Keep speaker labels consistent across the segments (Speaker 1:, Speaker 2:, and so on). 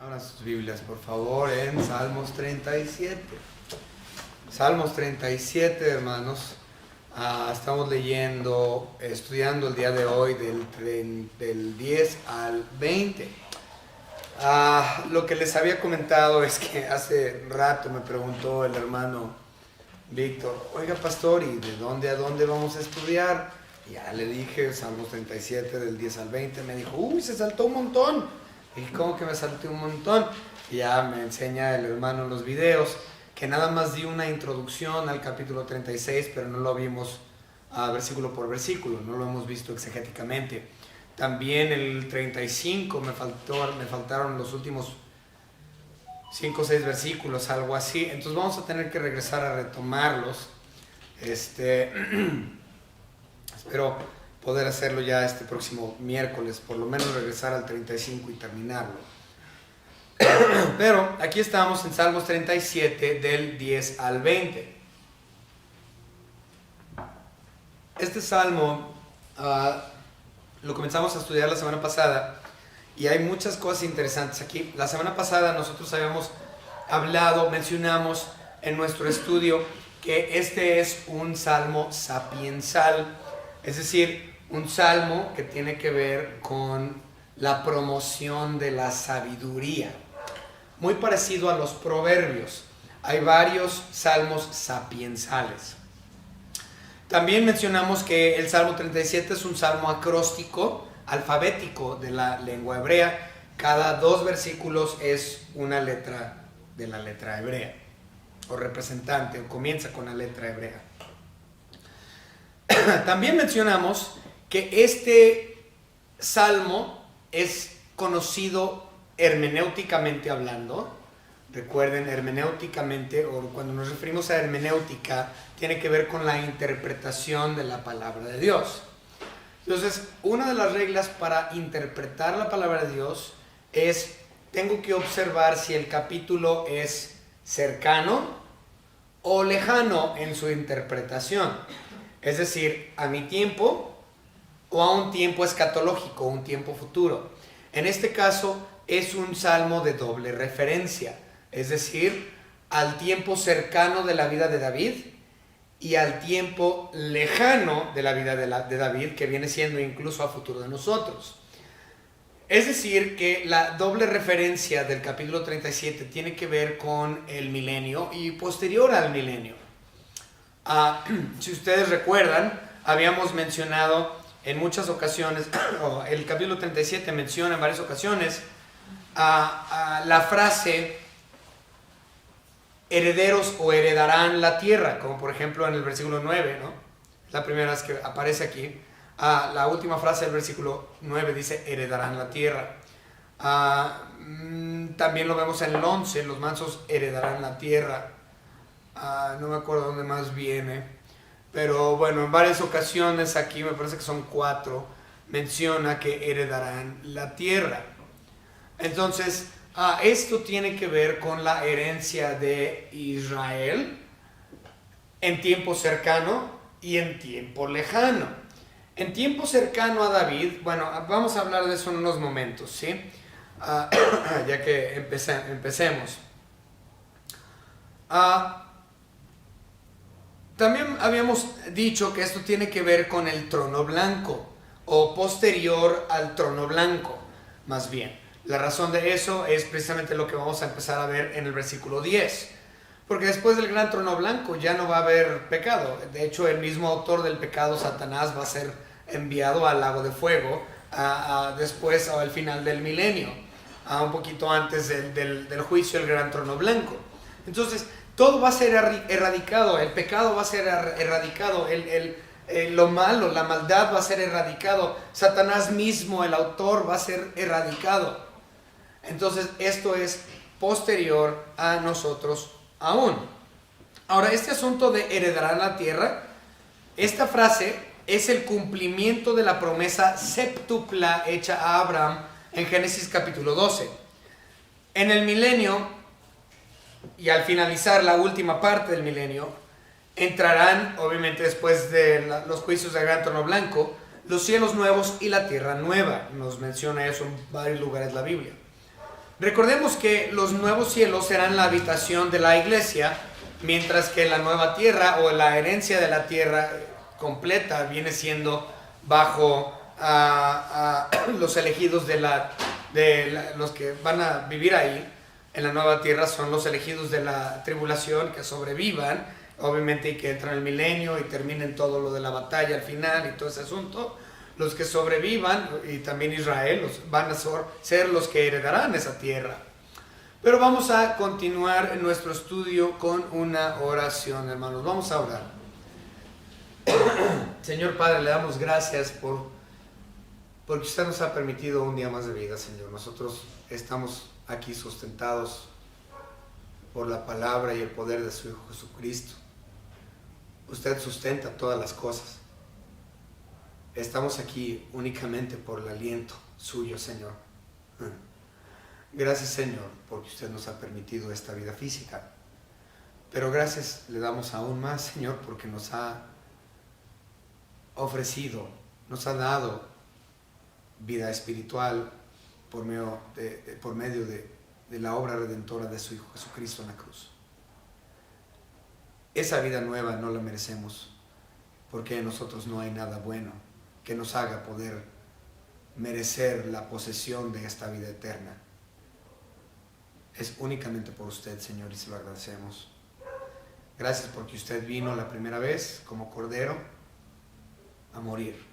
Speaker 1: Abran sus Biblias, por favor, en Salmos 37. Salmos 37, hermanos. Estamos leyendo, estudiando el día de hoy del 10 al 20. Lo que les había comentado es que hace rato me preguntó el hermano Víctor: oiga, pastor, ¿y de dónde a dónde vamos a estudiar? Ya le dije, Salmos 37 del 10 al 20. Me dijo: uy, se saltó un montón. Y ¿cómo que me salté un montón? Y ya me enseña el hermano en los videos que nada más di una introducción al capítulo 36, pero no lo vimos versículo por versículo, no lo hemos visto exegéticamente. También el 35 me faltaron los últimos 5 o 6 versículos, algo así. Entonces vamos a tener que regresar a retomarlos. Espero poder hacerlo ya este próximo miércoles, por lo menos regresar al 35 y terminarlo. Pero aquí estamos en Salmos 37 del 10 al 20. Este salmo lo comenzamos a estudiar la semana pasada y hay muchas cosas interesantes aquí. La semana pasada nosotros habíamos mencionamos en nuestro estudio que este es un salmo sapiensal, es decir, un salmo que tiene que ver con la promoción de la sabiduría, muy parecido a los proverbios. Hay varios salmos sapiensales. También mencionamos que el Salmo 37 es un salmo acróstico, alfabético de la lengua hebrea. Cada 2 versículos es una letra de la letra hebrea, o representante, o comienza con la letra hebrea. También mencionamos que este salmo es conocido hermenéuticamente hablando. Recuerden, hermenéuticamente, o cuando nos referimos a hermenéutica, tiene que ver con la interpretación de la palabra de Dios. Entonces, una de las reglas para interpretar la palabra de Dios es: tengo que observar si el capítulo es cercano o lejano en su interpretación. Es decir, a mi tiempo o a un tiempo escatológico, un tiempo futuro. En este caso es un salmo de doble referencia, es decir, al tiempo cercano de la vida de David y al tiempo lejano de la vida de David, que viene siendo incluso a futuro de nosotros. Es decir, que la doble referencia del capítulo 37 tiene que ver con el milenio y posterior al milenio. Si ustedes recuerdan, habíamos mencionado en muchas ocasiones, el capítulo 37 menciona en varias ocasiones la frase herederos o heredarán la tierra, como por ejemplo en el versículo 9, ¿no? La primera vez que aparece aquí. La última frase del versículo 9 dice: heredarán la tierra. También lo vemos en el 11, los mansos heredarán la tierra. No me acuerdo dónde más viene, pero bueno, en varias ocasiones, aquí me parece que son 4, menciona que heredarán la tierra. Entonces, esto tiene que ver con la herencia de Israel en tiempo cercano y en tiempo lejano. En tiempo cercano a David, bueno, vamos a hablar de eso en unos momentos, ¿sí? Ya que empecemos. También habíamos dicho que esto tiene que ver con el trono blanco, o posterior al trono blanco, más bien. La razón de eso es precisamente lo que vamos a empezar a ver en el versículo 10. Porque después del gran trono blanco ya no va a haber pecado. De hecho, el mismo autor del pecado, Satanás, va a ser enviado al lago de fuego después o al final del milenio, un poquito antes del juicio del gran trono blanco. Entonces, todo va a ser erradicado, el pecado va a ser erradicado, lo malo, la maldad va a ser erradicado, Satanás mismo, el autor, va a ser erradicado. Entonces, esto es posterior a nosotros aún. Ahora, este asunto de heredarán la tierra, esta frase es el cumplimiento de la promesa séptupla hecha a Abraham en Génesis capítulo 12. En el milenio, y al finalizar la última parte del milenio, entrarán, obviamente después de los juicios del gran trono blanco, los cielos nuevos y la tierra nueva. Nos menciona eso en varios lugares la Biblia. Recordemos que los nuevos cielos serán la habitación de la iglesia, mientras que la nueva tierra o la herencia de la tierra completa viene siendo bajo los elegidos los que van a vivir ahí en la nueva tierra. Son los elegidos de la tribulación que sobrevivan, obviamente, y que entran el milenio y terminen todo lo de la batalla al final y todo ese asunto. Los que sobrevivan, y también Israel, van a ser los que heredarán esa tierra. Pero vamos a continuar nuestro estudio con una oración, hermanos. Vamos a orar. Señor Padre, le damos gracias porque usted nos ha permitido un día más de vida, Señor. Nosotros estamos aquí sustentados por la palabra y el poder de su Hijo Jesucristo. Usted sustenta todas las cosas. Estamos aquí únicamente por el aliento suyo, Señor. Gracias, Señor, porque usted nos ha permitido esta vida física. Pero gracias le damos aún más, Señor, porque nos ha ofrecido, nos ha dado vida espiritual por medio de la obra redentora de su Hijo Jesucristo en la cruz. Esa vida nueva no la merecemos, porque en nosotros no hay nada bueno que nos haga poder merecer la posesión de esta vida eterna. Es únicamente por usted, Señor, y se lo agradecemos. Gracias porque usted vino la primera vez como Cordero a morir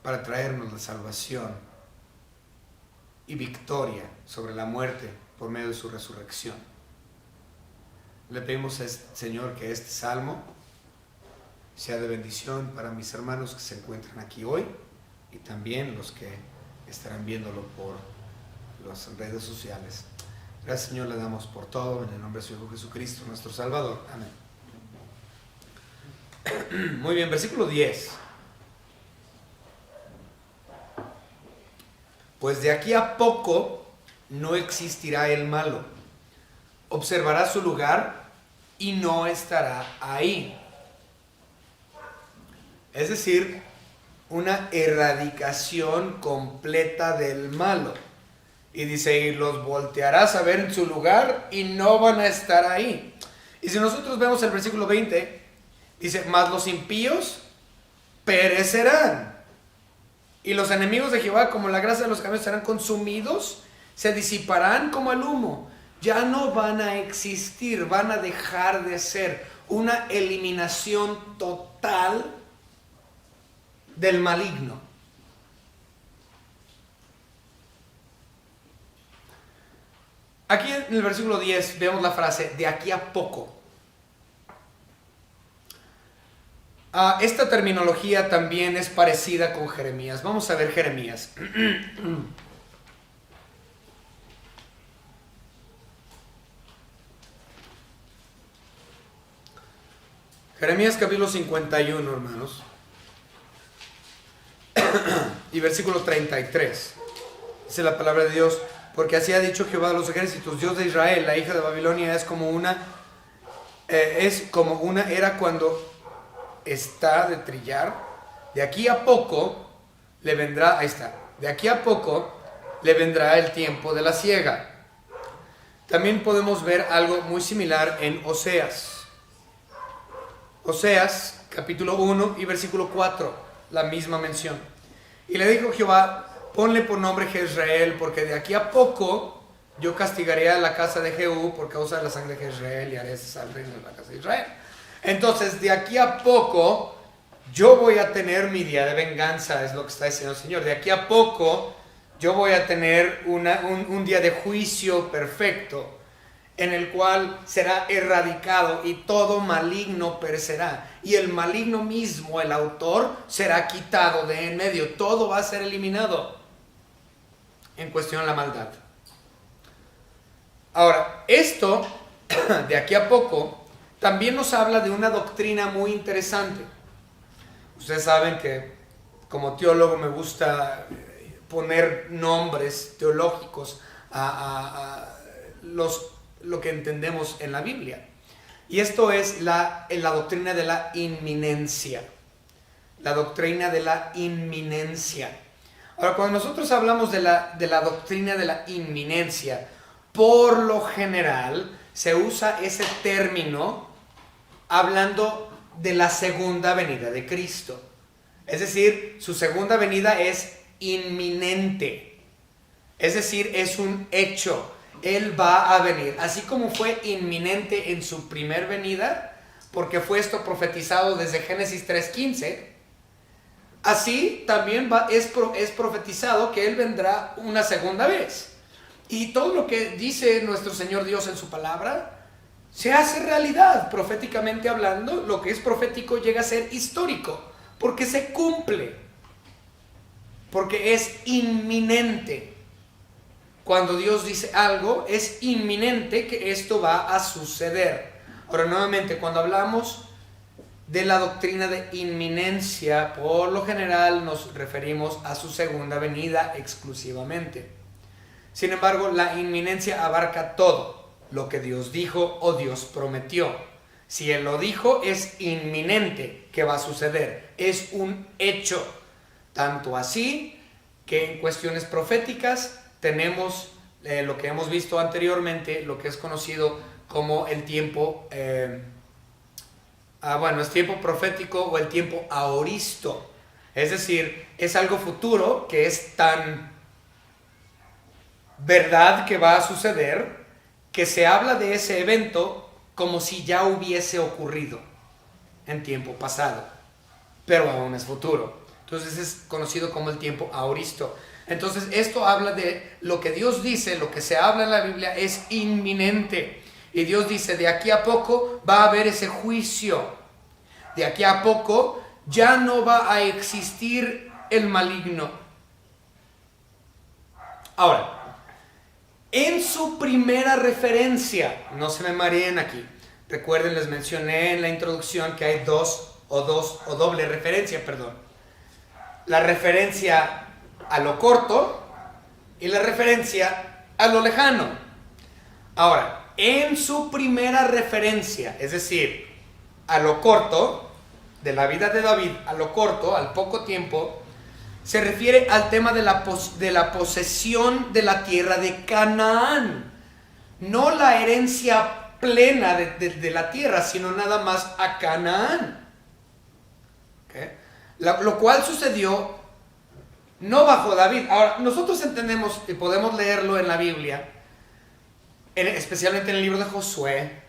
Speaker 1: para traernos la salvación y victoria sobre la muerte por medio de su resurrección. Le pedimos, Señor, que este salmo sea de bendición para mis hermanos que se encuentran aquí hoy y también los que estarán viéndolo por las redes sociales. Gracias, Señor, le damos por todo en el nombre de su Hijo Jesucristo, nuestro Salvador. Amén. Muy bien, versículo 10. Pues de aquí a poco no existirá el malo. Observará su lugar y no estará ahí. Es decir, una erradicación completa del malo. Y dice, y los voltearás a ver en su lugar y no van a estar ahí. Y si nosotros vemos el versículo 20, dice, mas los impíos perecerán. Y los enemigos de Jehová, como la grasa de los camellos, serán consumidos, se disiparán como el humo. Ya no van a existir, van a dejar de ser. Una eliminación total del maligno. Aquí en el versículo 10 vemos la frase, de aquí a poco. Esta terminología también es parecida con Jeremías. Vamos a ver Jeremías. Jeremías capítulo 51, hermanos. Y versículo 33. Dice la palabra de Dios, porque así ha dicho Jehová de los ejércitos, Dios de Israel, la hija de Babilonia es como una era cuando está de trillar. De aquí a poco le vendrá, ahí está, de aquí a poco le vendrá el tiempo de la siega. También podemos ver algo muy similar en Oseas. Oseas capítulo 1 y versículo 4, la misma mención. Y le dijo Jehová, ponle por nombre Jezreel, porque de aquí a poco yo castigaré a la casa de Jehú por causa de la sangre de Jezreel y haré cesar el reino de la casa de Israel. Entonces, de aquí a poco yo voy a tener mi día de venganza, es lo que está diciendo el Señor. De aquí a poco yo voy a tener un día de juicio perfecto, en el cual será erradicado y todo maligno perecerá. Y el maligno mismo, el autor, será quitado de en medio. Todo va a ser eliminado en cuestión de la maldad. Ahora, esto, de aquí a poco, también nos habla de una doctrina muy interesante. Ustedes saben que como teólogo me gusta poner nombres teológicos a lo que entendemos en la Biblia. Y esto es la doctrina de la inminencia. La doctrina de la inminencia. Ahora, cuando nosotros hablamos de la doctrina de la inminencia, por lo general se usa ese término hablando de la segunda venida de Cristo. Es decir, su segunda venida es inminente. Es decir, es un hecho. Él va a venir. Así como fue inminente en su primer venida, porque fue esto profetizado desde Génesis 3:15, así también es profetizado que Él vendrá una segunda vez. Y todo lo que dice nuestro Señor Dios en su palabra se hace realidad, proféticamente hablando. Lo que es profético llega a ser histórico, porque se cumple, porque es inminente. Cuando Dios dice algo, es inminente que esto va a suceder. Ahora, nuevamente, cuando hablamos de la doctrina de inminencia, por lo general nos referimos a su segunda venida exclusivamente. Sin embargo, la inminencia abarca todo lo que Dios dijo o Dios prometió. Si Él lo dijo, es inminente que va a suceder, es un hecho. Tanto así que en cuestiones proféticas tenemos lo que hemos visto anteriormente, lo que es conocido como el tiempo, es tiempo profético o el tiempo aoristo. Es decir, es algo futuro que es tan verdad que va a suceder, que se habla de ese evento como si ya hubiese ocurrido en tiempo pasado, pero aún es futuro. Entonces es conocido como el tiempo aoristo. Entonces esto habla de lo que Dios dice, lo que se habla en la Biblia es inminente. Y Dios dice, de aquí a poco va a haber ese juicio. De aquí a poco ya no va a existir el maligno. Ahora, en su primera referencia, no se me mareen aquí, recuerden, les mencioné en la introducción que hay doble referencia, la referencia a lo corto y la referencia a lo lejano. Ahora, en su primera referencia, es decir, a lo corto, de la vida de David, a lo corto, al poco tiempo, se refiere al tema de la posesión de la tierra de Canaán. No la herencia plena de la tierra, sino nada más a Canaán. ¿Okay? Lo cual sucedió no bajo David. Ahora, nosotros entendemos y podemos leerlo en la Biblia, especialmente en el libro de Josué,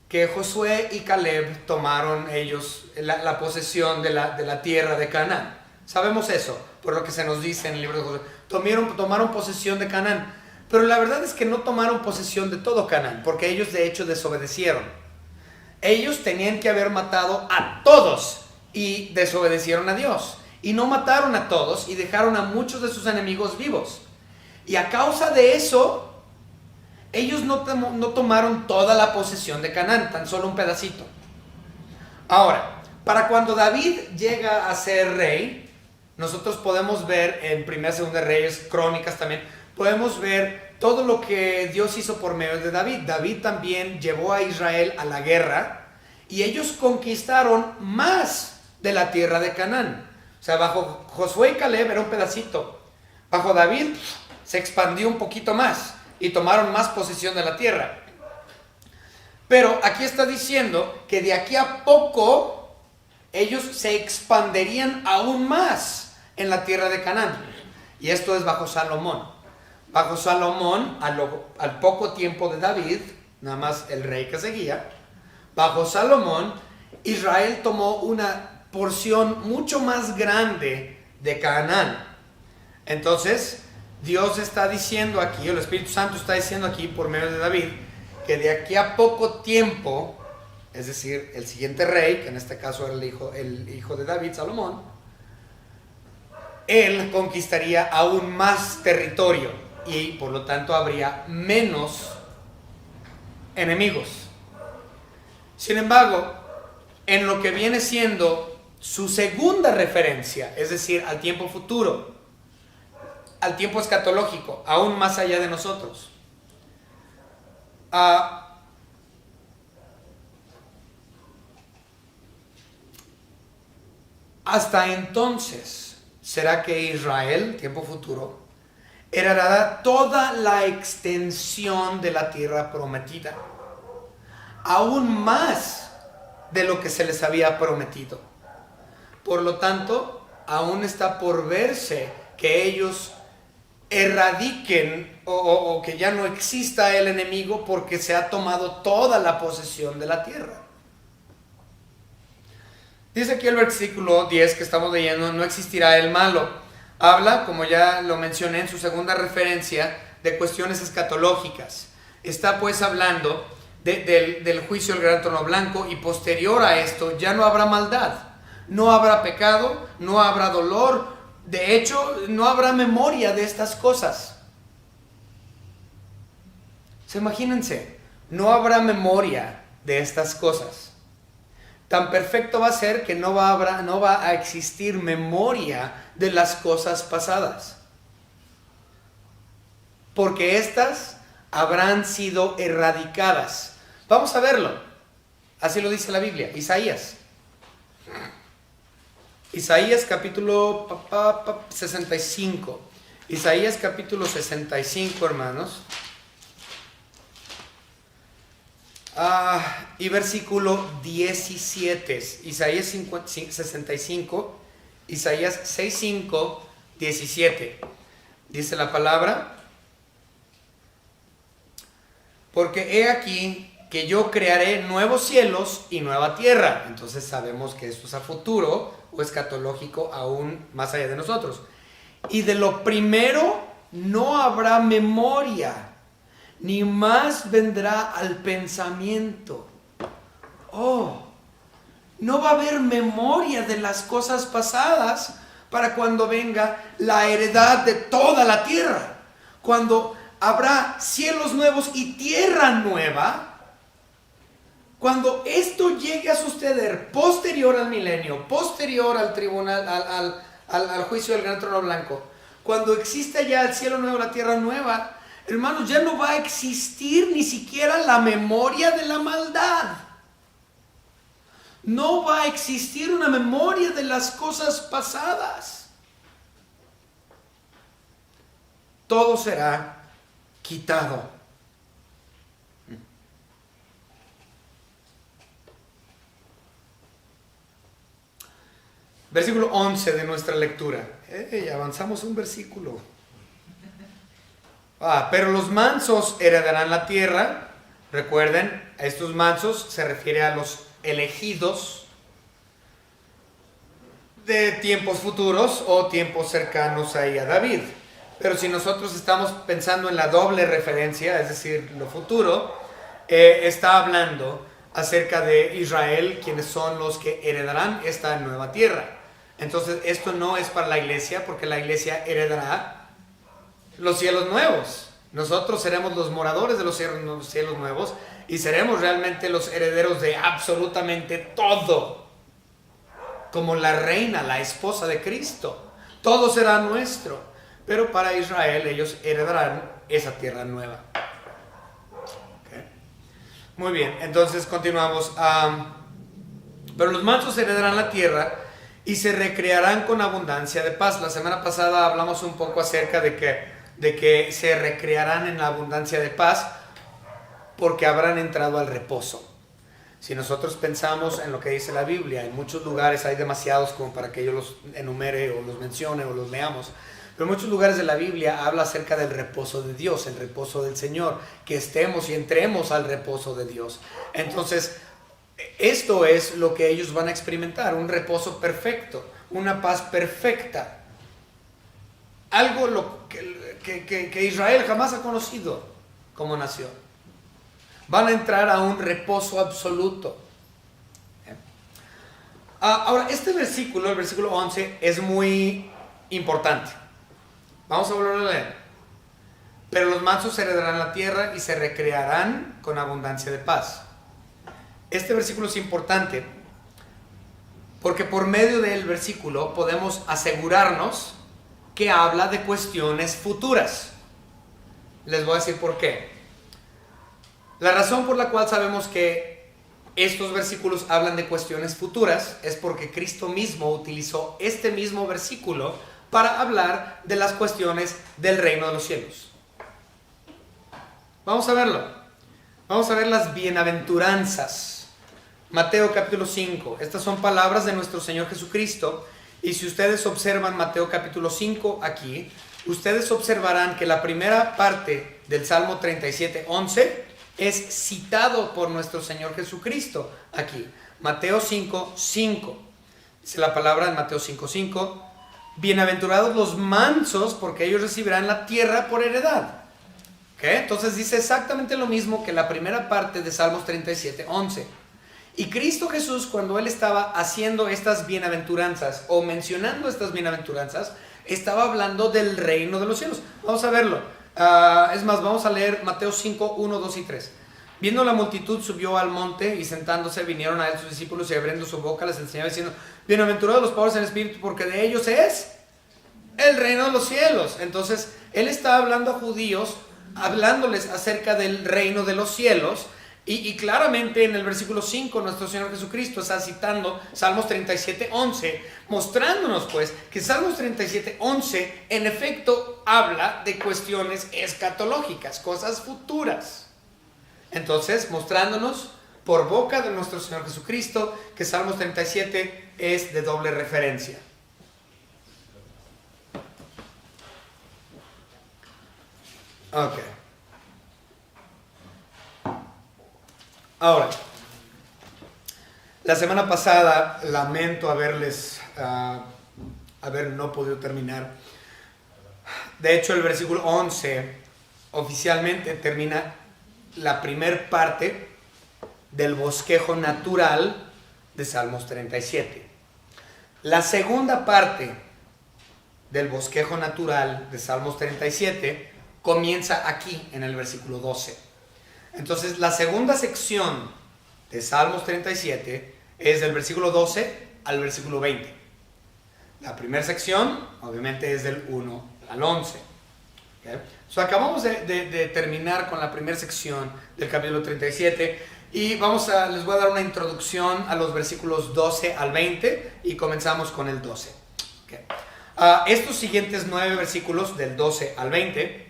Speaker 1: que Josué y Caleb tomaron ellos la posesión de la tierra de Canaán. Sabemos eso, por lo que se nos dice en el libro de Josué. Tomaron posesión de Canaán, pero la verdad es que no tomaron posesión de todo Canaán, porque ellos de hecho desobedecieron. Ellos tenían que haber matado a todos y desobedecieron a Dios. Y no mataron a todos y dejaron a muchos de sus enemigos vivos. Y a causa de eso, ellos no tomaron toda la posesión de Canaán, tan solo un pedacito. Ahora, para cuando David llega a ser rey, nosotros podemos ver en Primera y Segunda Reyes, Crónicas también, podemos ver todo lo que Dios hizo por medio de David. David también llevó a Israel a la guerra y ellos conquistaron más de la tierra de Canaán. O sea, bajo Josué y Caleb era un pedacito. Bajo David se expandió un poquito más y tomaron más posesión de la tierra. Pero aquí está diciendo que de aquí a poco ellos se expanderían aún más en la tierra de Canaán. Y esto es bajo Salomón. Bajo Salomón, al poco tiempo de David, nada más el rey que seguía, bajo Salomón, Israel tomó una porción mucho más grande de Canaán. Entonces, Dios está diciendo aquí, o el Espíritu Santo está diciendo aquí por medio de David, que de aquí a poco tiempo, es decir, el siguiente rey, que en este caso era el hijo de David, Salomón, él conquistaría aún más territorio y por lo tanto habría menos enemigos. Sin embargo, en lo que viene siendo su segunda referencia, es decir, al tiempo futuro, al tiempo escatológico, aún más allá de nosotros, hasta entonces será que Israel, tiempo futuro, heredará toda la extensión de la tierra prometida, aún más de lo que se les había prometido. Por lo tanto, aún está por verse que ellos erradiquen o que ya no exista el enemigo, porque se ha tomado toda la posesión de la tierra. Dice aquí el versículo 10 que estamos leyendo: no existirá el malo. Habla, como ya lo mencioné en su segunda referencia, de cuestiones escatológicas. Está pues hablando del juicio del gran trono blanco, y posterior a esto ya no habrá maldad, no habrá pecado, no habrá dolor. De hecho, no habrá memoria de estas cosas. Imagínense, no habrá memoria de estas cosas. Tan perfecto va a ser que no va a existir memoria de las cosas pasadas, porque estas habrán sido erradicadas. Vamos a verlo. Así lo dice la Biblia. Isaías capítulo 65. Isaías capítulo 65, hermanos. Y versículo 17. Isaías 65, Isaías 65, 17. Dice la palabra: porque he aquí que yo crearé nuevos cielos y nueva tierra. Entonces sabemos que esto es a futuro o escatológico, aún más allá de nosotros. Y de lo primero no habrá memoria, ni más vendrá al pensamiento. No va a haber memoria de las cosas pasadas para cuando venga la heredad de toda la tierra. Cuando habrá cielos nuevos y tierra nueva. Cuando esto llegue a suceder posterior al milenio, posterior al tribunal, al juicio del gran trono blanco, cuando exista ya el cielo nuevo, la tierra nueva, hermanos, ya no va a existir ni siquiera la memoria de la maldad. No va a existir una memoria de las cosas pasadas. Todo será quitado. Versículo 11 de nuestra lectura. Avanzamos un versículo. Pero los mansos heredarán la tierra. Recuerden, a estos mansos se refiere a los elegidos de tiempos futuros o tiempos cercanos ahí a David. Pero si nosotros estamos pensando en la doble referencia, es decir, lo futuro, está hablando acerca de Israel, quienes son los que heredarán esta nueva tierra. Entonces, esto no es para la iglesia, porque la iglesia heredará los cielos nuevos. Nosotros seremos los moradores de los cielos nuevos y seremos realmente los herederos de absolutamente todo, como la reina, la esposa de Cristo. Todo será nuestro, pero para Israel ellos heredarán esa tierra nueva. Okay. Muy bien, entonces continuamos. Pero los mansos heredarán la tierra y se recrearán con abundancia de paz. La semana pasada hablamos un poco acerca de que se recrearán en la abundancia de paz porque habrán entrado al reposo. Si nosotros pensamos en lo que dice la Biblia, en muchos lugares hay demasiados como para que yo los enumere o los mencione o los leamos, pero en muchos lugares de la Biblia habla acerca del reposo de Dios, el reposo del Señor, que estemos y entremos al reposo de Dios. Entonces, esto es lo que ellos van a experimentar, un reposo perfecto, una paz perfecta. Algo que Israel jamás ha conocido como nación. Van a entrar a un reposo absoluto. Ahora, este versículo, el versículo 11, es muy importante. Vamos a volver a leer. Pero los mansos heredarán la tierra y se recrearán con abundancia de paz. Este versículo es importante porque por medio del versículo podemos asegurarnos que habla de cuestiones futuras. Les voy a decir por qué. La razón por la cual sabemos que estos versículos hablan de cuestiones futuras es porque Cristo mismo utilizó este mismo versículo para hablar de las cuestiones del reino de los cielos. Vamos a verlo. Vamos a ver las bienaventuranzas. Mateo capítulo 5. Estas son palabras de nuestro Señor Jesucristo. Y si ustedes observan Mateo capítulo 5 aquí, ustedes observarán que la primera parte del Salmo 37:11 es citado por nuestro Señor Jesucristo aquí. Mateo 5:5. Dice la palabra en Mateo 5:5: bienaventurados los mansos, porque ellos recibirán la tierra por heredad. ¿Okay? Entonces dice exactamente lo mismo que la primera parte de Salmos 37:11. Y Cristo Jesús, cuando Él estaba haciendo estas bienaventuranzas o mencionando estas bienaventuranzas, estaba hablando del reino de los cielos. Vamos a verlo. Es más, vamos a leer Mateo 5, 1, 2 y 3. Viendo la multitud, subió al monte y sentándose vinieron a Él sus discípulos y abriendo su boca les enseñaba diciendo: bienaventurados los pobres en espíritu, porque de ellos es el reino de los cielos. Entonces, Él está hablando a judíos, hablándoles acerca del reino de los cielos. Y claramente en el versículo 5 nuestro Señor Jesucristo está citando Salmos 37:11, mostrándonos pues que Salmos 37:11 en efecto habla de cuestiones escatológicas, cosas futuras. Entonces, mostrándonos por boca de nuestro Señor Jesucristo que Salmos 37 es de doble referencia. Ok. Ahora, la semana pasada lamento haber no podido terminar. De hecho, el versículo 11 oficialmente termina la primer parte del bosquejo natural de Salmos 37. La segunda parte del bosquejo natural de Salmos 37 comienza aquí en el versículo 12. Entonces, la segunda sección de Salmos 37 es del versículo 12 al versículo 20. La primera sección, obviamente, es del 1 al 11. ¿Okay? So, acabamos de terminar con la primera sección del capítulo 37 y les voy a dar una introducción a los versículos 12 al 20 y comenzamos con el 12. Okay. Estos siguientes 9 versículos, del 12 al 20,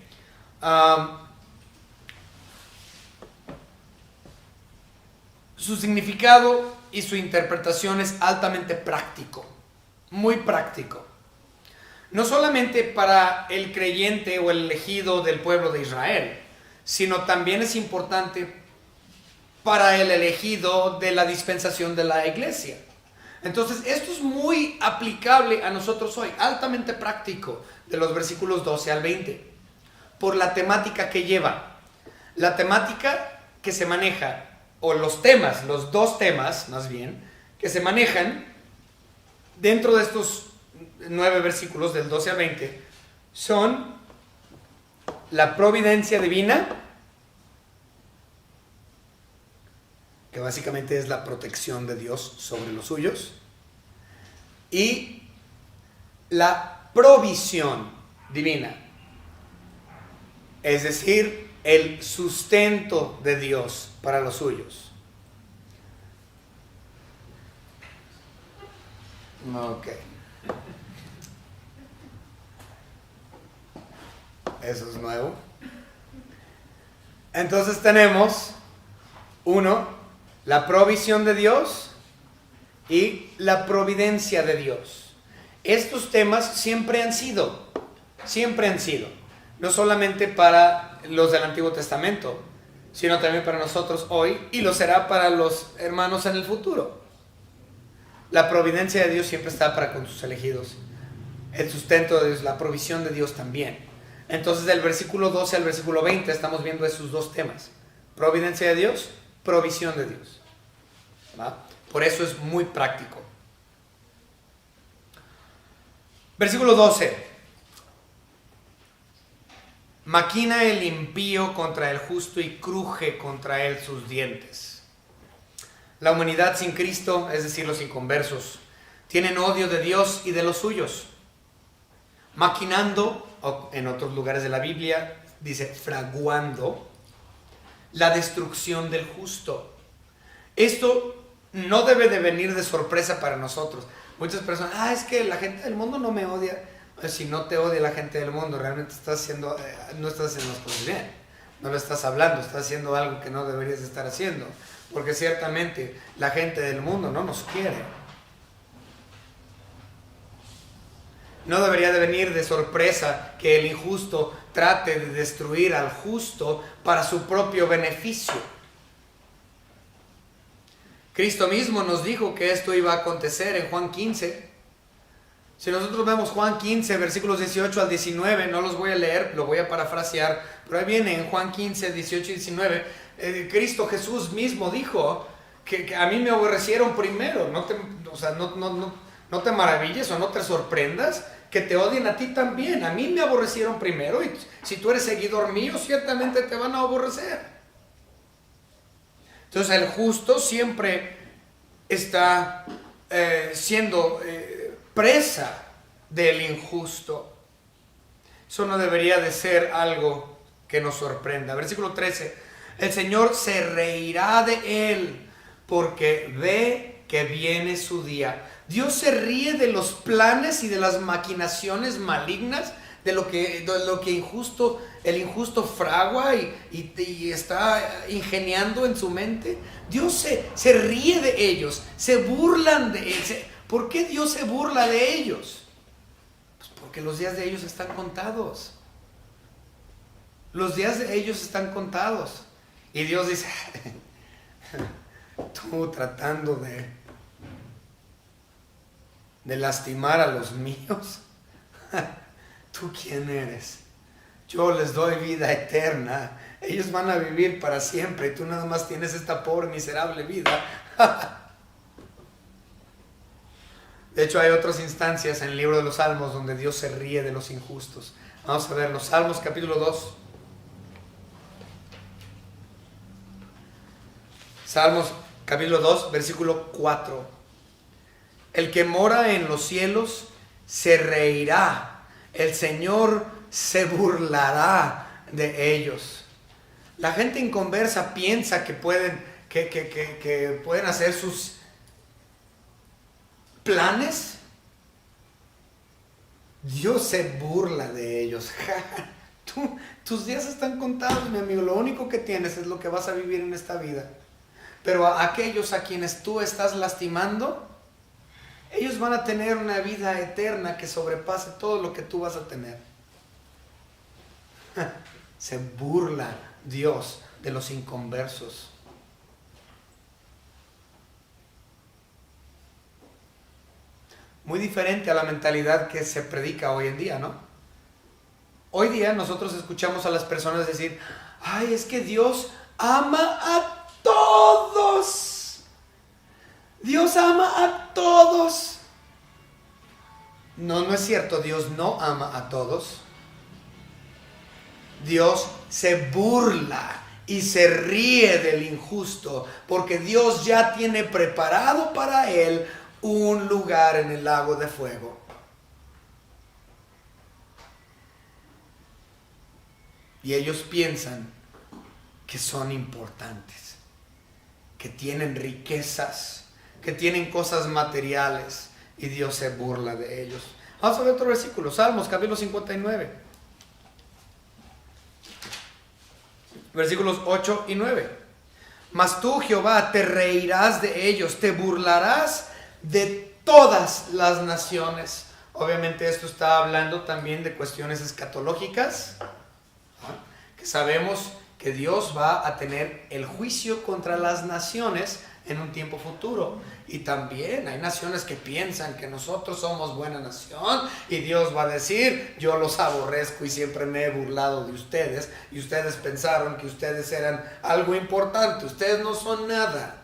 Speaker 1: su significado y su interpretación es altamente práctico, muy práctico. No solamente para el creyente o el elegido del pueblo de Israel, sino también es importante para el elegido de la dispensación de la iglesia. Entonces, esto es muy aplicable a nosotros hoy, altamente práctico, de los versículos 12 al 20, por la temática que lleva. La temática que se maneja, o los temas, los dos temas más bien, que se manejan dentro de estos 9 versículos del 12 al 20, son la providencia divina, que básicamente es la protección de Dios sobre los suyos, y la provisión divina, es decir, el sustento de Dios para los suyos. Ok. Eso es nuevo. Entonces tenemos, 1, la provisión de Dios y la providencia de Dios. Estos temas siempre han sido, no solamente para los del Antiguo Testamento, sino también para nosotros hoy, y lo será para los hermanos en el futuro. La providencia de Dios siempre está para con sus elegidos. El sustento de Dios, la provisión de Dios también. Entonces, del versículo 12 al versículo 20 estamos viendo esos dos temas: providencia de Dios, provisión de Dios. ¿Va? Por eso es muy práctico. Versículo 12. Maquina el impío contra el justo y cruje contra él sus dientes. La humanidad sin Cristo, es decir, los inconversos, tienen odio de Dios y de los suyos, maquinando, o en otros lugares de la Biblia dice fraguando, la destrucción del justo. Esto no debe de venir de sorpresa para nosotros. Muchas personas, es que la gente del mundo no me odia. Si no te odia la gente del mundo, realmente no estás haciendo las cosas bien. No lo estás hablando, estás haciendo algo que no deberías estar haciendo. Porque ciertamente la gente del mundo no nos quiere. No debería de venir de sorpresa que el injusto trate de destruir al justo para su propio beneficio. Cristo mismo nos dijo que esto iba a acontecer en Juan 15. Si nosotros vemos Juan 15, versículos 18 al 19, no los voy a leer, lo voy a parafrasear, pero ahí viene en Juan 15, 18 y 19, Cristo Jesús mismo dijo que a mí me aborrecieron primero. No te maravilles o no te sorprendas que te odien a ti también. A mí me aborrecieron primero, y si tú eres seguidor mío, ciertamente te van a aborrecer. Entonces el justo siempre está siendo presa del injusto. Eso no debería de ser algo que nos sorprenda. Versículo 13: el Señor se reirá de él porque ve que viene su día. Dios se ríe de los planes y de las maquinaciones malignas, de lo que el injusto fragua y está ingeniando en su mente. Dios se ríe de ellos, se burlan de él. ¿Por qué Dios se burla de ellos? Pues porque los días de ellos están contados. Los días de ellos están contados. Y Dios dice, tú tratando de lastimar a los míos. ¿Tú quién eres? Yo les doy vida eterna. Ellos van a vivir para siempre y tú nada más tienes esta pobre miserable vida. De hecho, hay otras instancias en el libro de los Salmos donde Dios se ríe de los injustos. Vamos a ver los Salmos capítulo 2. Salmos capítulo 2, versículo 4. El que mora en los cielos se reirá. El Señor se burlará de ellos. La gente inconversa piensa que pueden hacer sus planes. Dios se burla de ellos. Tus días están contados, mi amigo. Lo único que tienes es lo que vas a vivir en esta vida. Pero a aquellos a quienes tú estás lastimando, ellos van a tener una vida eterna que sobrepase todo lo que tú vas a tener. Se burla Dios de los inconversos. Muy diferente a la mentalidad que se predica hoy en día, ¿no? Hoy día nosotros escuchamos a las personas decir, ay, es que Dios ama a todos. Dios ama a todos. No es cierto, Dios no ama a todos. Dios se burla y se ríe del injusto, porque Dios ya tiene preparado para él un lugar en el lago de fuego. Y ellos piensan que son importantes, que tienen riquezas, que tienen cosas materiales, y Dios se burla de ellos. Vamos a ver otro versículo, Salmos capítulo 59, versículos 8 y 9. Mas tú, Jehová, te reirás de ellos, te burlarás de todas las naciones. Obviamente esto está hablando también de cuestiones escatológicas, que sabemos que Dios va a tener el juicio contra las naciones en un tiempo futuro. Y también hay naciones que piensan que nosotros somos buena nación y Dios va a decir, yo los aborrezco y siempre me he burlado de ustedes, y ustedes pensaron que ustedes eran algo importante. Ustedes no son nada.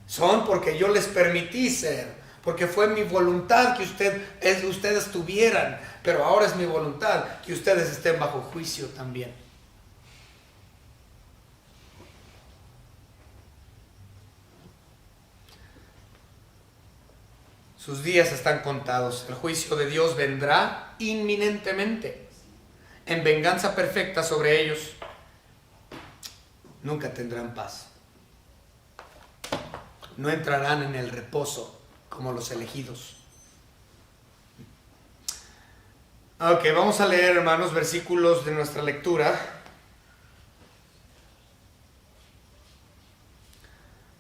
Speaker 1: Son porque yo les permití ser, porque fue mi voluntad que ustedes tuvieran, pero ahora es mi voluntad que ustedes estén bajo juicio también. Sus días están contados. El juicio de Dios vendrá inminentemente, en venganza perfecta sobre ellos. Nunca tendrán paz. No entrarán en el reposo como los elegidos. Ok, vamos a leer, hermanos, versículos de nuestra lectura.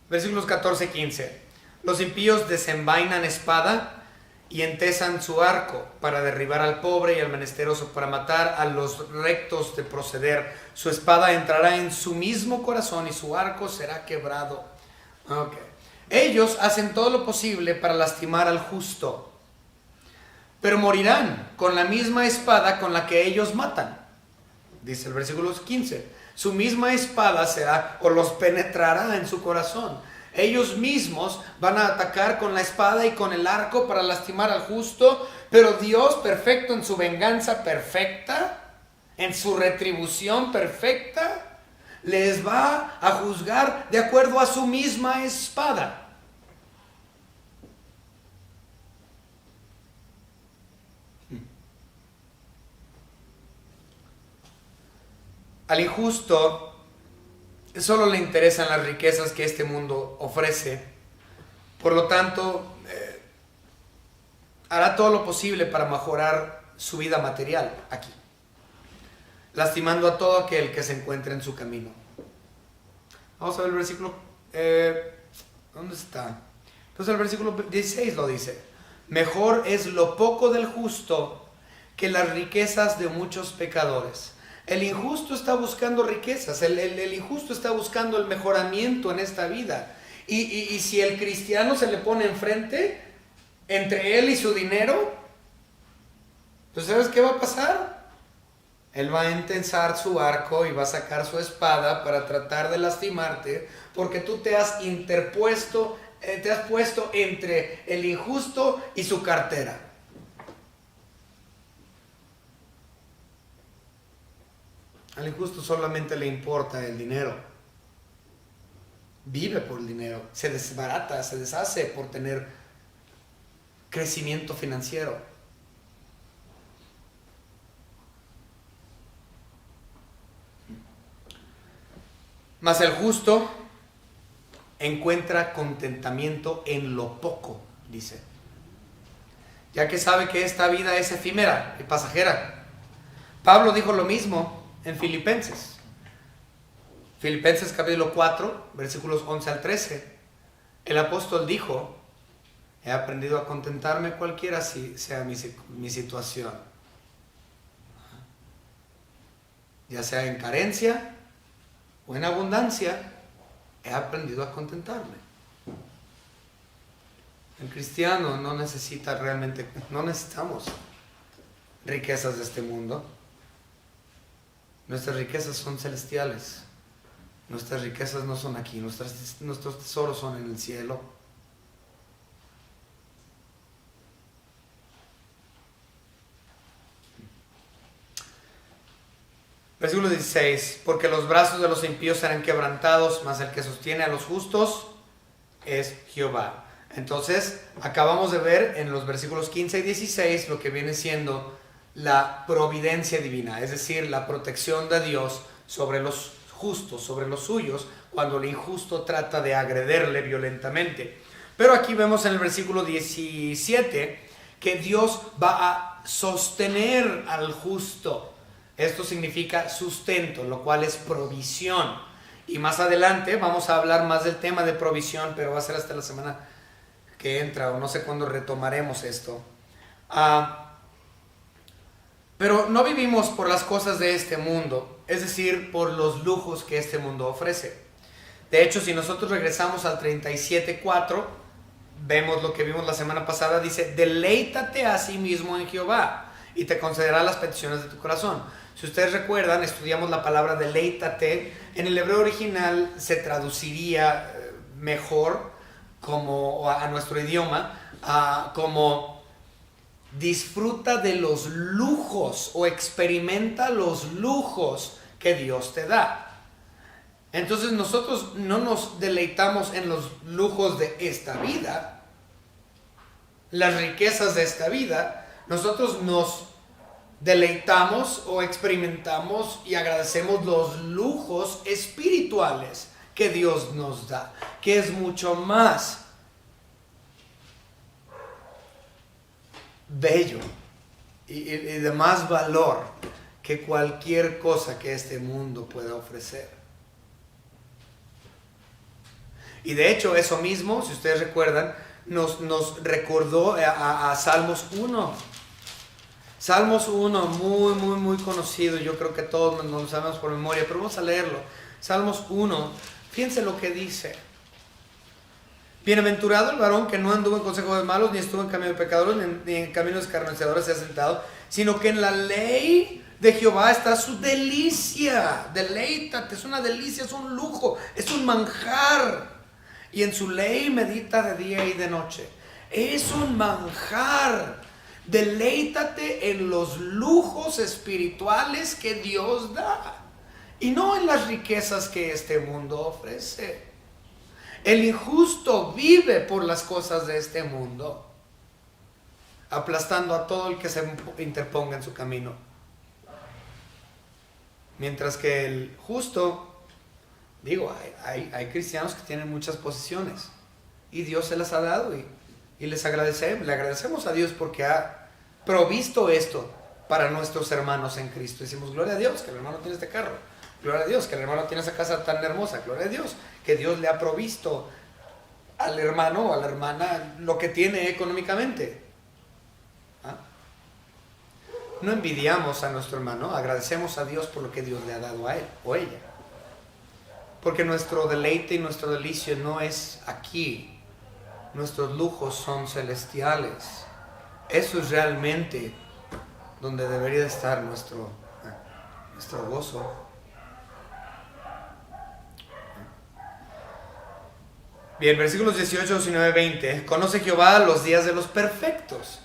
Speaker 1: Versículos 14 y 15. Los impíos desenvainan espada y entesan su arco para derribar al pobre y al menesteroso, para matar a los rectos de proceder. Su espada entrará en su mismo corazón y su arco será quebrado. Okay. Ellos hacen todo lo posible para lastimar al justo, pero morirán con la misma espada con la que ellos matan. Dice el versículo 15. Su misma espada será o los penetrará en su corazón. Ellos mismos van a atacar con la espada y con el arco para lastimar al justo, pero Dios, perfecto en su venganza perfecta, en su retribución perfecta, les va a juzgar de acuerdo a su misma espada. Al injusto solo le interesan las riquezas que este mundo ofrece. Por lo tanto, hará todo lo posible para mejorar su vida material aquí, lastimando a todo aquel que se encuentre en su camino. Vamos a ver el versículo. ¿Dónde está? Entonces el versículo 16 lo dice. Mejor es lo poco del justo que las riquezas de muchos pecadores. El injusto está buscando riquezas, el injusto está buscando el mejoramiento en esta vida. Y si el cristiano se le pone enfrente, entre él y su dinero, pues ¿sabes qué va a pasar? Él va a entensar su arco y va a sacar su espada para tratar de lastimarte, porque tú te has interpuesto, te has puesto entre el injusto y su cartera. Al injusto solamente le importa el dinero. Vive por el dinero. Se desbarata, se deshace por tener crecimiento financiero. Mas el justo encuentra contentamiento en lo poco, dice. Ya que sabe que esta vida es efímera y pasajera. Pablo dijo lo mismo en Filipenses. Filipenses capítulo 4, versículos 11 al 13. El apóstol dijo: he aprendido a contentarme cualquiera sea mi situación. Ya sea en carencia o en abundancia, he aprendido a contentarme. El cristiano no necesitamos riquezas de este mundo. Nuestras riquezas son celestiales. Nuestras riquezas no son aquí. Nuestros tesoros son en el cielo. Versículo 16. Porque los brazos de los impíos serán quebrantados, mas el que sostiene a los justos es Jehová. Entonces, acabamos de ver en los versículos 15 y 16 lo que viene siendo la providencia divina, es decir, la protección de Dios sobre los justos, sobre los suyos, cuando el injusto trata de agredirle violentamente. Pero aquí vemos en el versículo 17 que Dios va a sostener al justo. Esto significa sustento, lo cual es provisión. Y más adelante vamos a hablar más del tema de provisión, pero va a ser hasta la semana que entra, o no sé cuándo retomaremos esto. Pero no vivimos por las cosas de este mundo, es decir, por los lujos que este mundo ofrece. De hecho, si nosotros regresamos al 37:4, vemos lo que vimos la semana pasada, dice: deleítate a sí mismo en Jehová y te concederá las peticiones de tu corazón. Si ustedes recuerdan, estudiamos la palabra deleítate. En el hebreo original se traduciría mejor como a nuestro idioma como disfruta de los lujos o experimenta los lujos que Dios te da. Entonces nosotros no nos deleitamos en los lujos de esta vida, las riquezas de esta vida. Nosotros nos deleitamos o experimentamos y agradecemos los lujos espirituales que Dios nos da, que es mucho más bello y de más valor que cualquier cosa que este mundo pueda ofrecer. Y de hecho eso mismo, si ustedes recuerdan, nos recordó a Salmos 1. Salmos 1, muy conocido, yo creo que todos nos lo sabemos por memoria, pero vamos a leerlo. Salmos 1, fíjense lo que dice. Bienaventurado el varón que no anduvo en consejo de malos, ni estuvo en camino de pecadores, ni en camino de escarnecedores se ha sentado, sino que en la ley de Jehová está su delicia. Deleítate, es una delicia, es un lujo, es un manjar. Y en su ley medita de día y de noche. Es un manjar. Deleítate en los lujos espirituales que Dios da y no en las riquezas que este mundo ofrece. El injusto vive por las cosas de este mundo, aplastando a todo el que se interponga en su camino. Mientras que el justo, hay cristianos que tienen muchas posesiones y Dios se las ha dado y le agradecemos a Dios porque ha provisto esto para nuestros hermanos en Cristo. Decimos, gloria a Dios que el hermano tiene este carro, gloria a Dios que el hermano tiene esa casa tan hermosa, gloria a Dios que Dios le ha provisto al hermano o a la hermana lo que tiene económicamente. ¿Ah? No envidiamos a nuestro hermano, agradecemos a Dios por lo que Dios le ha dado a él o ella. Porque nuestro deleite y nuestro delicio no es aquí. Nuestros lujos son celestiales. Eso es realmente donde debería estar nuestro gozo. Bien, versículos 18, 19, 20. Conoce Jehová los días de los perfectos.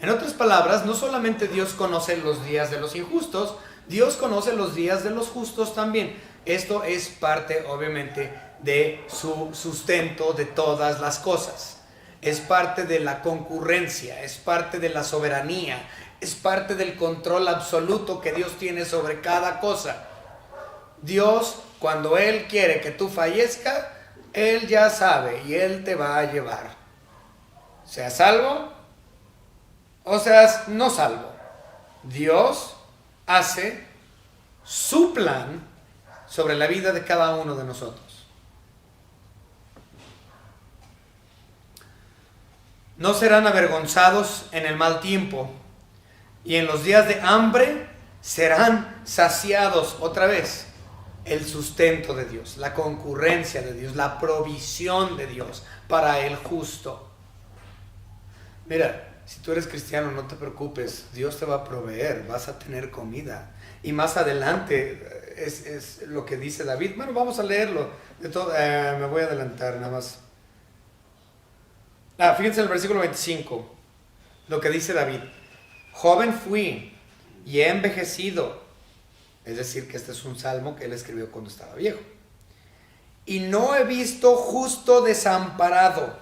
Speaker 1: En otras palabras, no solamente Dios conoce los días de los injustos, Dios conoce los días de los justos también. Esto es parte, obviamente, de su sustento de todas las cosas. Es parte de la concurrencia, es parte de la soberanía, es parte del control absoluto que Dios tiene sobre cada cosa. Dios, cuando Él quiere que tú fallezcas, Él ya sabe y Él te va a llevar. Seas salvo o seas no salvo. Dios hace su plan sobre la vida de cada uno de nosotros. No serán avergonzados en el mal tiempo, y en los días de hambre serán saciados. Otra vez, el sustento de Dios, la concurrencia de Dios, la provisión de Dios para el justo. Mira, si tú eres cristiano, no te preocupes, Dios te va a proveer, vas a tener comida. Y más adelante es lo que dice David. Bueno, vamos a leerlo. Me voy a adelantar nada más. Fíjense en el versículo 25, lo que dice David. Joven fui y he envejecido. Es decir, que este es un salmo que él escribió cuando estaba viejo. Y no he visto justo desamparado,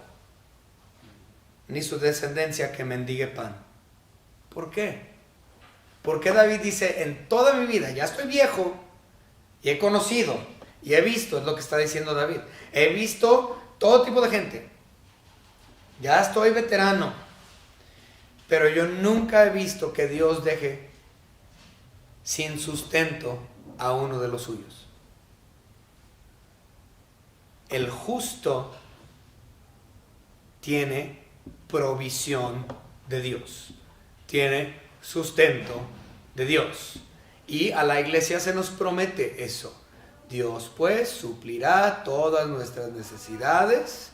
Speaker 1: ni su descendencia que mendigue pan. ¿Por qué? Porque David dice, en toda mi vida, ya estoy viejo, y he conocido, y he visto, es lo que está diciendo David, he visto todo tipo de gente, ya estoy veterano, pero yo nunca he visto que Dios deje sin sustento a uno de los suyos. El justo tiene provisión de Dios, tiene sustento de Dios, y a la iglesia se nos promete eso. Dios pues suplirá todas nuestras necesidades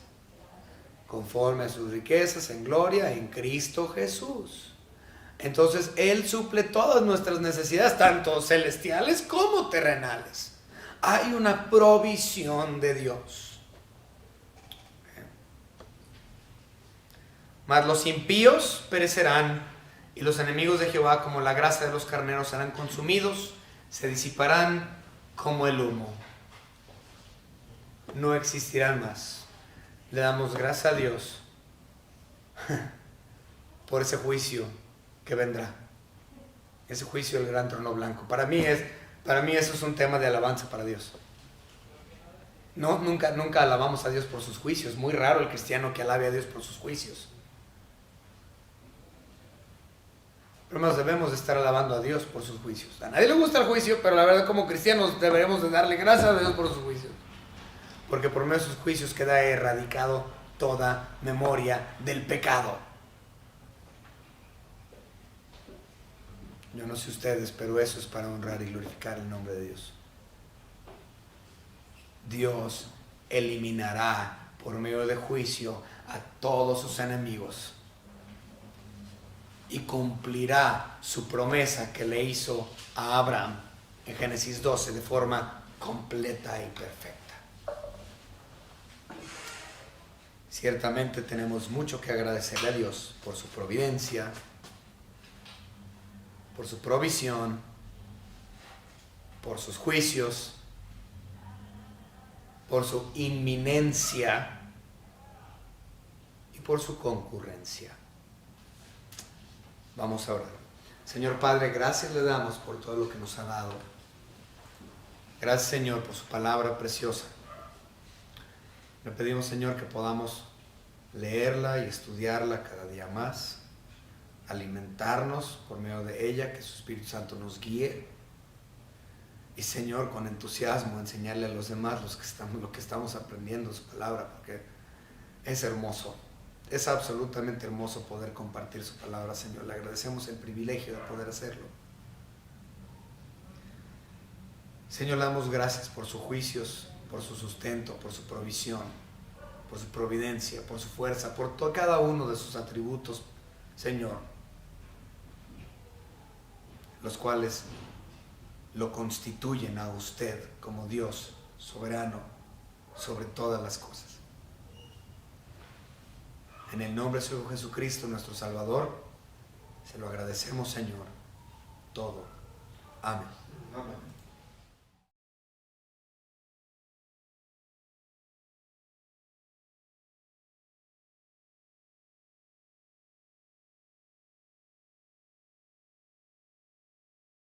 Speaker 1: conforme a sus riquezas en gloria en Cristo Jesús. Entonces Él suple todas nuestras necesidades, tanto celestiales como terrenales. Hay una provisión de Dios. Mas los impíos perecerán, y los enemigos de Jehová, como la grasa de los carneros, serán consumidos, se disiparán como el humo. No existirán más. Le damos gracias a Dios por ese juicio que vendrá. Ese juicio del gran trono blanco. Para mí eso es un tema de alabanza para Dios. No, nunca alabamos a Dios por sus juicios. Muy raro el cristiano que alabe a Dios por sus juicios. Pero nos debemos de estar alabando a Dios por sus juicios. A nadie le gusta el juicio, pero la verdad como cristianos deberemos de darle gracias a Dios por sus juicios. Porque por medio de sus juicios queda erradicado toda memoria del pecado. Yo no sé ustedes, pero eso es para honrar y glorificar el nombre de Dios. Dios eliminará por medio de juicio a todos sus enemigos y cumplirá su promesa que le hizo a Abraham en Génesis 12 de forma completa y perfecta. Ciertamente tenemos mucho que agradecerle a Dios por su providencia, por su provisión, por sus juicios, por su inminencia y por su concurrencia. Vamos a orar. Señor Padre, gracias le damos por todo lo que nos ha dado. Gracias, Señor, por su palabra preciosa. Le pedimos, Señor, que podamos leerla y estudiarla cada día más, alimentarnos por medio de ella, que su Espíritu Santo nos guíe y, Señor, con entusiasmo enseñarle a los demás lo que estamos aprendiendo de su palabra, porque es hermoso, es absolutamente hermoso poder compartir su palabra, Señor. Le agradecemos el privilegio de poder hacerlo. Señor, le damos gracias por sus juicios, por su sustento, por su provisión, por su providencia, por su fuerza, por cada uno de sus atributos, Señor, los cuales lo constituyen a usted como Dios soberano sobre todas las cosas. En el nombre de su Hijo Jesucristo, nuestro Salvador, se lo agradecemos, Señor, todo. Amén.
Speaker 2: Amén.